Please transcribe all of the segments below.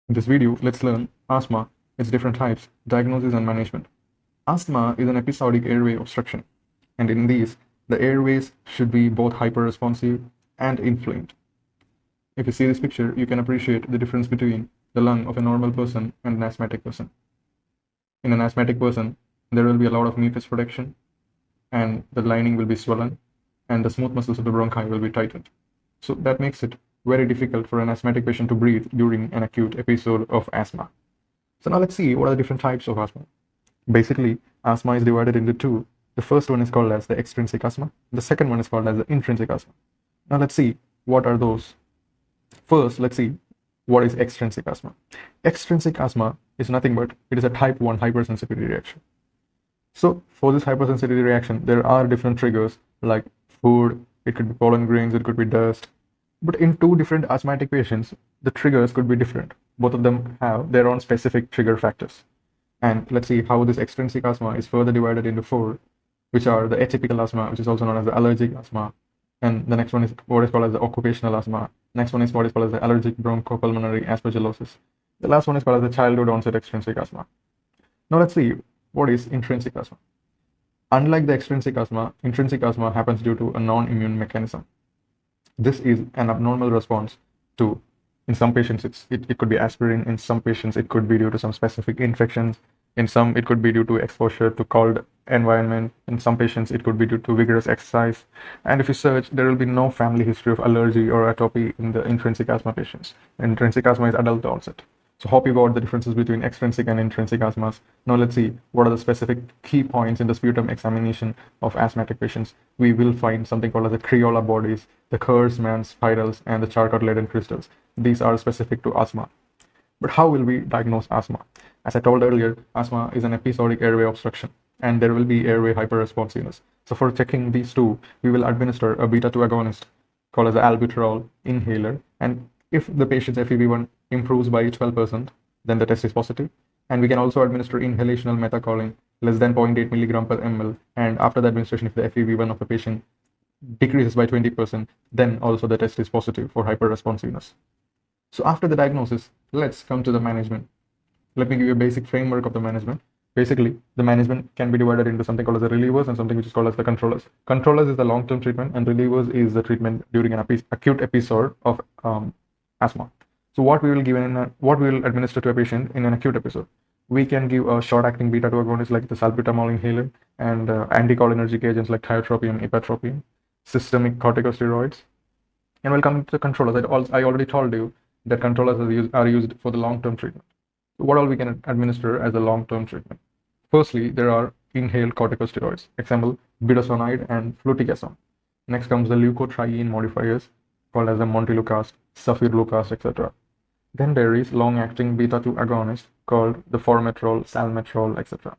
In this video, let's learn asthma, its different types, diagnosis and management. Asthma is an episodic airway obstruction, and in these, the airways should be both hyperresponsive and inflamed. If you see this picture, you can appreciate the difference between the lung of a normal person and an asthmatic person. In an asthmatic person, there will be a lot of mucus production, and the lining will be swollen, and the smooth muscles of the bronchi will be tightened. So that makes it very difficult for an asthmatic patient to breathe during an acute episode of asthma. So now let's see what are the different types of asthma. Basically, asthma is divided into two. The first one is called as the extrinsic asthma. The second one is called as the intrinsic asthma. Now let's see what are those. First, let's see what is extrinsic asthma. Extrinsic asthma is nothing but it is a type 1 hypersensitivity reaction. So for this hypersensitivity reaction, there are different triggers like food, it could be pollen grains, it could be dust. But in two different asthmatic patients, the triggers could be different. Both of them have their own specific trigger factors. And let's see how this extrinsic asthma is further divided into four, which are the atypical asthma, which is also known as the allergic asthma. And the next one is what is called as the occupational asthma. Next one is what is called as the allergic bronchopulmonary aspergillosis. The last one is called as the childhood onset extrinsic asthma. Now let's see what is intrinsic asthma. Unlike the extrinsic asthma, intrinsic asthma happens due to a non-immune mechanism. This is an abnormal response to, in some patients, it could be aspirin. In some patients, it could be due to some specific infections. In some, it could be due to exposure to cold environment. In some patients, it could be due to vigorous exercise. And if you search, there will be no family history of allergy or atopy in the intrinsic asthma patients. Intrinsic asthma is adult onset. So hope you got the differences between extrinsic and intrinsic asthmas. Now let's see what are the specific key points in the sputum examination of asthmatic patients. We will find something called as the Crayola bodies, the Kurzman spirals, and the Charcot-Leyden crystals. These are specific to asthma. But how will we diagnose asthma? As I told earlier, asthma is an episodic airway obstruction, and there will be airway hyperresponsiveness. So for checking these two, we will administer a beta-2 agonist called as the albuterol inhaler, and if the patient's FEV1 improves by 12%, then the test is positive. And we can also administer inhalational methacholine less than 0.8 milligram per ml. And after the administration, if the FEV1 of the patient decreases by 20%, then also the test is positive for hyperresponsiveness. So after the diagnosis, let's come to the management. Let me give you a basic framework of the management. Basically, the management can be divided into something called as the relievers and something which is called as the controllers. Controllers is the long-term treatment, and relievers is the treatment during an acute episode of asthma. So what we will administer to a patient in an acute episode? We can give a short-acting beta-2 agonist like the salbutamol inhaler and anticholinergic agents like tiotropium, ipratropium, systemic corticosteroids. And we'll come to the controllers. I already told you that controllers are used for the long-term treatment. So what all we can administer as a long-term treatment? Firstly, there are inhaled corticosteroids, example budesonide and fluticasone. Next comes the leukotriene modifiers called as the montelukast, safirlukast, etc. Then there is long-acting beta-2 agonist called the formoterol, salmeterol, etc.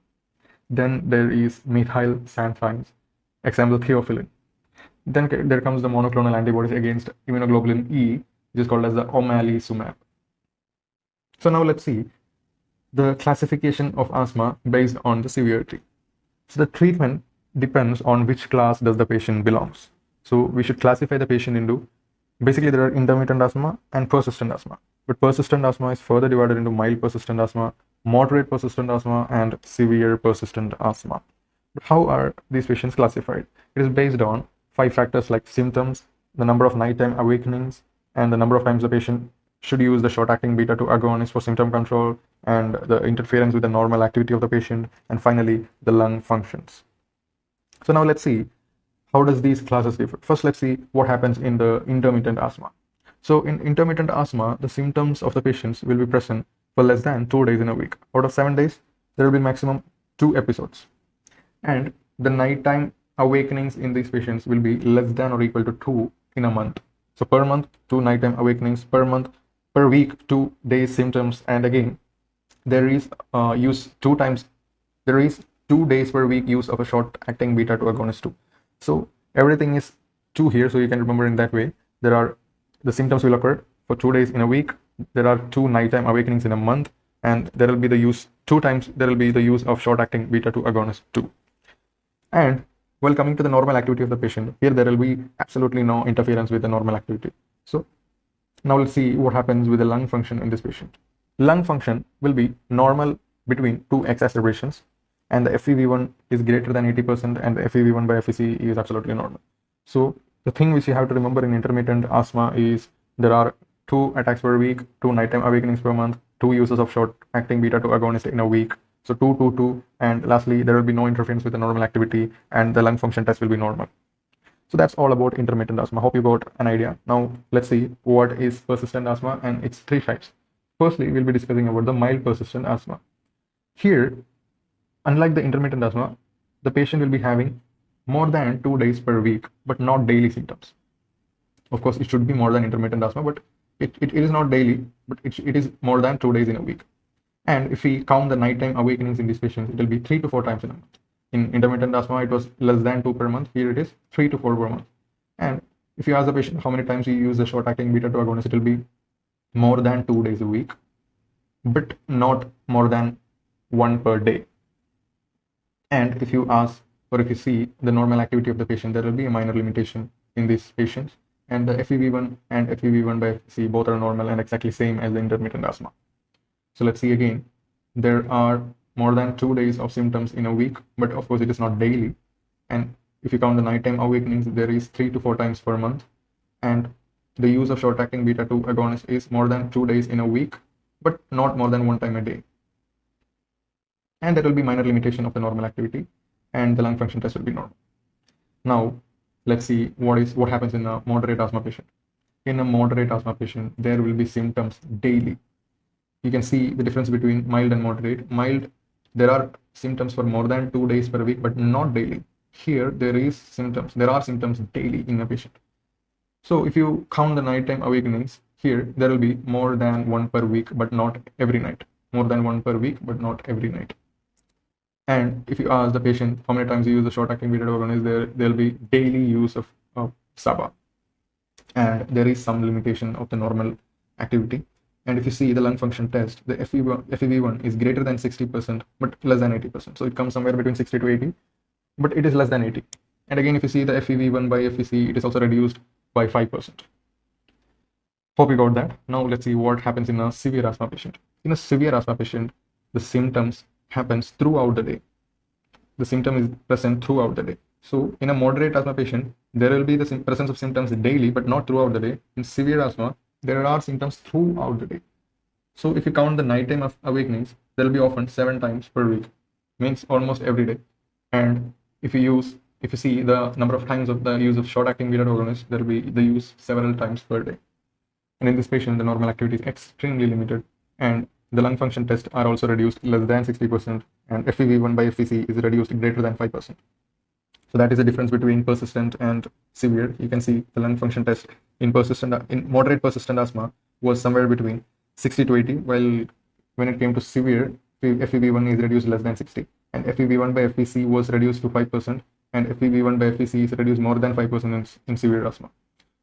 Then there is methyl xanthines, example theophylline. Then there comes the monoclonal antibodies against immunoglobulin E, which is called as the omalizumab. So now let's see the classification of asthma based on the severity. So the treatment depends on which class does the patient belongs. So we should classify the patient into, basically there are intermittent asthma and persistent asthma. But persistent asthma is further divided into mild persistent asthma, moderate persistent asthma, and severe persistent asthma. But how are these patients classified? It is based on 5 factors like symptoms, the number of nighttime awakenings, and the number of times the patient should use the short-acting beta-2 agonist for symptom control, and the interference with the normal activity of the patient, and finally the lung functions. So now let's see how does these classes differ. First, let's see what happens in the intermittent asthma. So in intermittent asthma, the symptoms of the patients will be present for less than 2 days in a week. Out of 7 days, there will be maximum 2 episodes. And the nighttime awakenings in these patients will be less than or equal to 2 in a month. So per month, 2 nighttime awakenings, per week, 2 days symptoms, and again, there is 2 days per week use of a short-acting beta-2 agonist too. So everything is 2 here, so you can remember in that way. The symptoms will occur for 2 days in a week. There are 2 nighttime awakenings in a month, and there will be the use 2 times. There will be the use of short-acting beta-2 agonist too. And while coming to the normal activity of the patient, here there will be absolutely no interference with the normal activity. So now let's see what happens with the lung function in this patient. lung function will be normal between two exacerbations, and the FEV1 is greater than 80%, and the FEV1 by FEC is absolutely normal. So the thing which you have to remember in intermittent asthma is there are 2 attacks per week, 2 nighttime awakenings per month, 2 uses of short-acting beta-2 agonist in a week. So 2, 2, 2, and lastly, there will be no interference with the normal activity, and the lung function test will be normal. So that's all about intermittent asthma. Hope you got an idea. Now let's see what is persistent asthma, and it's 3 types. Firstly, we'll be discussing about the mild persistent asthma. Here, unlike the intermittent asthma, the patient will be having more than 2 days per week, but not daily symptoms. Of course, it should be more than intermittent asthma, but it is not daily, but it is more than 2 days in a week. And if we count the nighttime awakenings in these patients, it will be 3 to 4 times in a month. In intermittent asthma, it was less than 2 per month. Here it is 3 to 4 per month. And if you ask the patient how many times you use the short-acting beta-2 agonist, it will be more than 2 days a week, but not more than 1 per day. And if you ask, or if you see the normal activity of the patient, there will be a minor limitation in these patients. And the FEV1 and FEV1 by FEC both are normal and exactly same as the intermittent asthma. So let's see again. There are more than 2 days of symptoms in a week, but of course it is not daily. And if you count the nighttime awakenings, there is 3 to 4 times per month. And the use of short-acting beta-2 agonist is more than 2 days in a week, but not more than 1 time a day. And there will be minor limitation of the normal activity, and the lung function test will be normal. Now, let's see what happens in a moderate asthma patient. In a moderate asthma patient, there will be symptoms daily. You can see the difference between mild and moderate. Mild, there are symptoms for more than 2 days per week, but not daily. Here, there are symptoms daily in a patient. So if you count the nighttime awakenings, here there will be more than 1 per week, but not every night. More than 1 per week, but not every night. And if you ask the patient how many times you use the short-acting beta-2 agonist, there'll be daily use of SABA. And there is some limitation of the normal activity. And if you see the lung function test, the FEV1 is greater than 60%, but less than 80%. So it comes somewhere between 60 to 80, but it is less than 80. And again, if you see the FEV1 by FEC, it is also reduced by 5%. Hope you got that. Now let's see what happens in a severe asthma patient. In a severe asthma patient, the symptoms happens throughout the day. The symptom is present throughout the day. So in a moderate asthma patient, there will be the presence of symptoms daily, but not throughout the day. In severe asthma, there are symptoms throughout the day. So if you count the nighttime of awakenings, there will be often 7 times per week, means almost every day. And if you see the number of times of the use of short-acting beta-2 agonist, there will be the use several times per day. And in this patient, the normal activity is extremely limited, and the lung function tests are also reduced less than 60%, and FEV1 by FEC is reduced greater than 5%. So that is the difference between persistent and severe. You can see the lung function test in moderate persistent asthma was somewhere between 60 to 80, while when it came to severe, FEV1 is reduced less than 60, and FEV1 by FEC was reduced to 5%, and FEV1 by FEC is reduced more than 5% in severe asthma.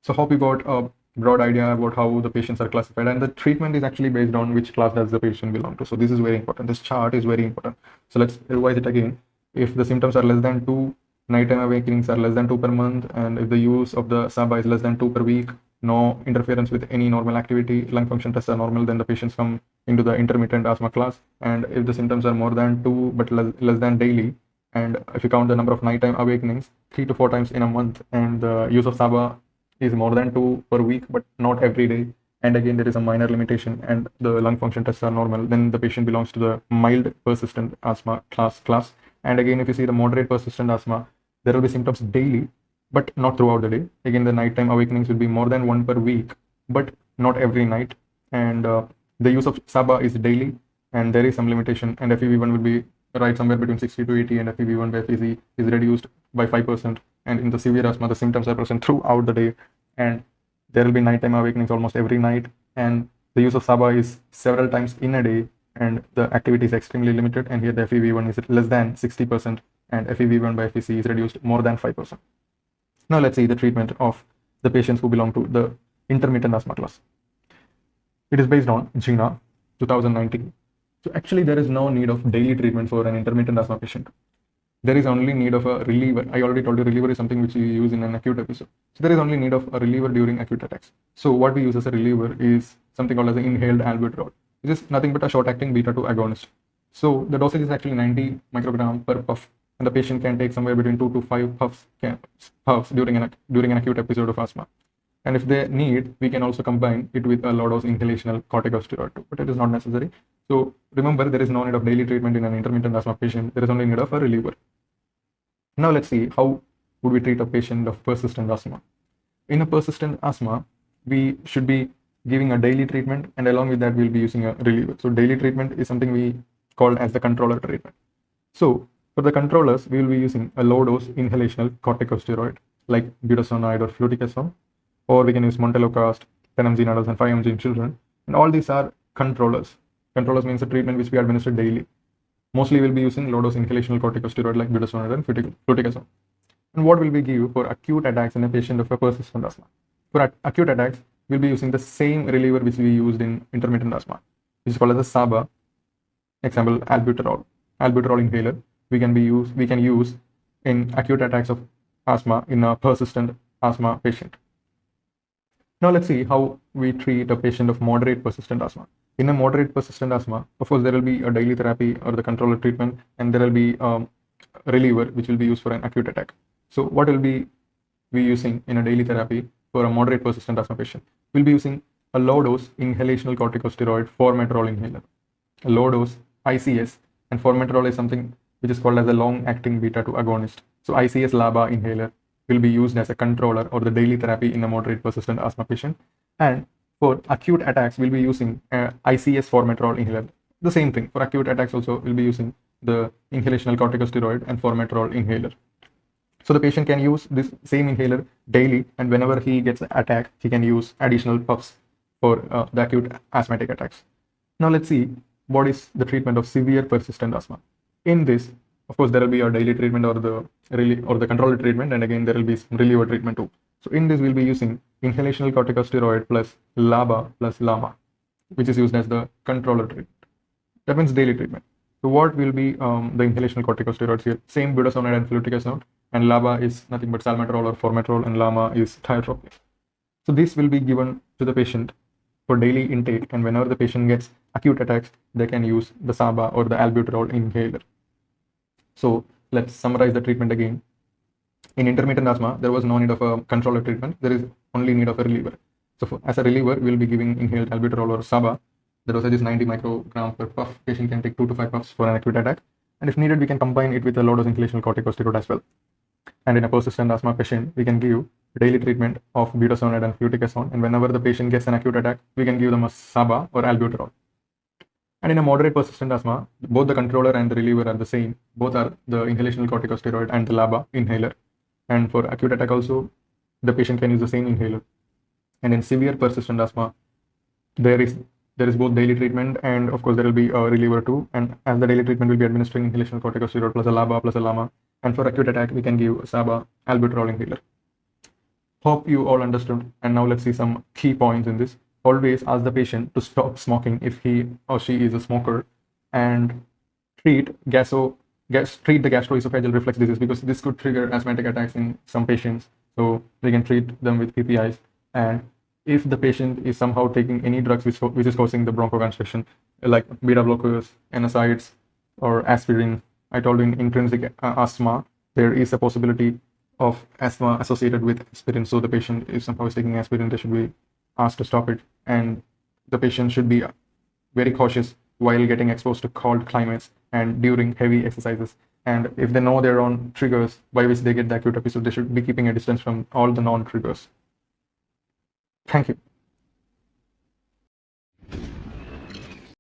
So hope you got a broad idea about how the patients are classified, and the treatment is actually based on which class does the patient belong to. So this is very important. This chart is very important. So let's revise it again. If the symptoms are less than 2, nighttime awakenings are less than 2 per month, and if the use of the SABA is less than 2 per week, no interference with any normal activity, lung function tests are normal, then the patients come into the intermittent asthma class. And if the symptoms are more than 2 but less than daily, and if you count the number of nighttime awakenings 3 to 4 times in a month, and the use of SABA is more than 2 per week, but not every day, and again there is a minor limitation, and the lung function tests are normal, then the patient belongs to the mild persistent asthma class. And again, if you see the moderate persistent asthma, there will be symptoms daily, but not throughout the day. Again, the nighttime awakenings will be more than 1 per week, but not every night. And the use of SABA is daily, and there is some limitation, and FEV1 will be right somewhere between 60 to 80, and FEV1 by FEC is reduced by 5%. And in the severe asthma, the symptoms are present throughout the day, and there will be nighttime awakenings almost every night, and the use of SABA is several times in a day, and the activity is extremely limited, and here the FEV1 is less than 60%, and FEV1 by FEC is reduced more than 5%. Now let's see the treatment of the patients who belong to the intermittent asthma class. It is based on GINA 2019. So actually there is no need of daily treatment for an intermittent asthma patient. There is only need of a reliever. I already told you reliever is something which you use in an acute episode. So there is only need of a reliever during acute attacks. So what we use as a reliever is something called as an inhaled albuterol. which is nothing but a short-acting beta-2 agonist. So the dosage is actually 90 microgram per puff, and the patient can take somewhere between 2 to 5 puffs during an acute episode of asthma. And if they need, we can also combine it with a low-dose inhalational corticosteroid too, but it is not necessary. So remember, there is no need of daily treatment in an intermittent asthma patient. There is only need of a reliever. Now let's see how would we treat a patient of persistent asthma. In a persistent asthma, we should be giving a daily treatment, and along with that, we'll be using a reliever. So daily treatment is something we call as the controller treatment. So for the controllers, we will be using a low-dose inhalational corticosteroid like budesonide or fluticasone, or we can use montelukast, 10 mg in adults and 5 mg in children. And all these are controllers. Controllers means a treatment which we administer daily. Mostly we'll be using low-dose inhalational corticosteroid like budesonide and fluticasone. And what will we give for acute attacks in a patient of a persistent asthma? For acute attacks, we'll be using the same reliever which we used in intermittent asthma, which is called as the SABA. Example, albuterol inhaler. We can use in acute attacks of asthma in a persistent asthma patient. Now let's see how we treat a patient of moderate persistent asthma. In a moderate persistent asthma, of course, there will be a daily therapy or the controller treatment, and there will be a reliever which will be used for an acute attack. So what will we using in a daily therapy for a moderate persistent asthma patient? We'll be using a low-dose inhalational corticosteroid formoterol inhaler, a low-dose ICS, and formoterol is something which is called as a long-acting beta-2 agonist. So ICS LABA inhaler will be used as a controller or the daily therapy in a moderate persistent asthma patient. And for acute attacks, we'll be using ICS formoterol inhaler. The same thing for acute attacks also, we'll be using the inhalational corticosteroid and formoterol inhaler. So the patient can use this same inhaler daily, and whenever he gets an attack, he can use additional puffs for the acute asthmatic attacks. Now let's see what is the treatment of severe persistent asthma. In this, of course, there will be a daily treatment or the controlled treatment, and again there will be some reliever treatment too. So in this, we'll be using inhalational corticosteroid plus LABA plus LAMA, which is used as the controller treatment. That means daily treatment. So what will be the inhalational corticosteroids here? Same budesonide and fluticasone, and LABA is nothing but salmeterol or formoterol, and LAMA is tiotropium. So this will be given to the patient for daily intake, and whenever the patient gets acute attacks, they can use the SABA or the albuterol inhaler. So let's summarize the treatment again. In intermittent asthma, there was no need of a controller treatment. There is only need of a reliever. So as a reliever, we'll be giving inhaled albuterol or SABA. The dosage is 90 microgram per puff. Patient can take 2 to 5 puffs for an acute attack. And if needed, we can combine it with a low-dose inhalational corticosteroid as well. And in a persistent asthma patient, we can give daily treatment of budesonide and fluticasone. And whenever the patient gets an acute attack, we can give them a SABA or albuterol. And in a moderate persistent asthma, both the controller and the reliever are the same. Both are the inhalational corticosteroid and the LABA inhaler. And for acute attack also, the patient can use the same inhaler. And in severe persistent asthma, there is both daily treatment, and of course there will be a reliever too. And as the daily treatment will be administering inhalational corticosteroid plus a LABA plus a LAMA. And for acute attack, we can give SABA albuterol inhaler. Hope you all understood. And now let's see some key points in this. Always ask the patient to stop smoking if he or she is a smoker, and treat the gastroesophageal reflux disease, because this could trigger asthmatic attacks in some patients. So we can treat them with PPIs. And if the patient is somehow taking any drugs which is causing the bronchoconstriction, like beta blockers, NSAIDs, or aspirin, I told you in intrinsic asthma, there is a possibility of asthma associated with aspirin. So the patient, if somehow is taking aspirin, they should be asked to stop it, and the patient should be very cautious while getting exposed to cold climates and during heavy exercises. And if they know their own triggers by which they get the acute episode, they should be keeping a distance from all the non-triggers. Thank you.